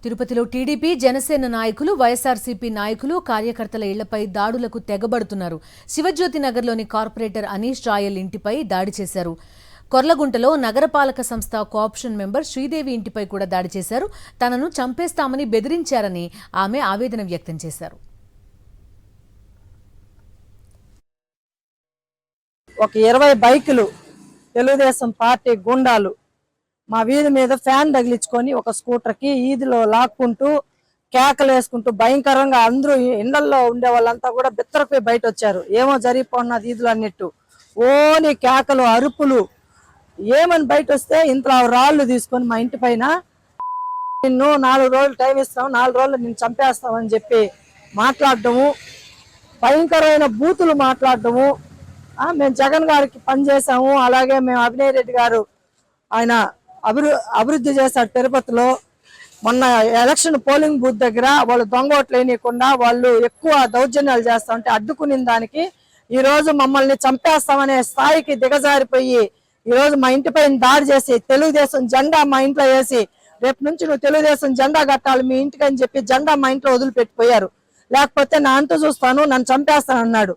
తిరుపతిలో టీడీపీ జనసేన నాయకులు వైఎస్ఆర్సీపీ నాయకులు కార్యకర్తల ఇళ్లపై దాడులకు తెగబడుతున్నారు. శివజ్యోతి నగర్లోని కార్పొరేటర్ అనీష్ రాయల్ ఇంటిపై దాడి చేశారు. కొర్లగుంటలో నగరపాలక సంస్థ కోఆప్షన్ మెంబర్ శ్రీదేవి ఇంటిపై కూడా దాడి చేశారు. తనను చంపేస్తామని బెదిరించారని ఆమె ఆవేదన వ్యక్తం చేశారు. ఒక 20 బైకులు తెలుగుదేశం పార్టీ గుండాలు మా వీధి మీద ఫ్యాన్ తగిలించుకొని ఒక స్కూటర్ కి ఈదిలో లాక్కుంటూ కేకలు వేసుకుంటూ భయంకరంగా అందరూ ఇండ్లలో ఉండే వాళ్ళంతా కూడా బిత్తరపోయి బయట వచ్చారు. ఏమో జరిగిపోన్నది ఈదులు అన్నట్టు ఓని కేకలు అరుపులు. ఏమని బయట వస్తే ఇంట్లో రాళ్ళు తీసుకొని మా ఇంటి పైన నిన్ను 4 రోజులు టైం ఇస్తాము, 4 రోజులు నిన్ను చంపేస్తామని చెప్పి మాట్లాడటము, భయంకరమైన బూతులు మాట్లాడటము. మేము జగన్ గారికి పనిచేసాము, అలాగే మేము అభినయ్ రెడ్డి గారు ఆయన అభివృద్ధి చేశారు తిరుపతిలో. మొన్న ఎలక్షన్ పోలింగ్ బూత్ దగ్గర వాళ్ళు దొంగ ఓట్లు వేయకుండా వాళ్ళు ఎక్కువ దౌర్జన్యాలు చేస్తా ఉంటే అడ్డుకుని దానికి ఈ రోజు మమ్మల్ని చంపేస్తామనే స్థాయికి దిగజారిపోయి ఈ రోజు మా ఇంటి పైన దాడి చేసి తెలుగుదేశం జెండా మా ఇంట్లో వేసి రేపు నుంచి నువ్వు తెలుగుదేశం జెండా కట్టాలి మీ ఇంటికి అని చెప్పి జెండా మా ఇంట్లో వదిలిపెట్టిపోయారు. లేకపోతే నా అంత చూస్తాను, నన్ను చంపేస్తాను అన్నాడు.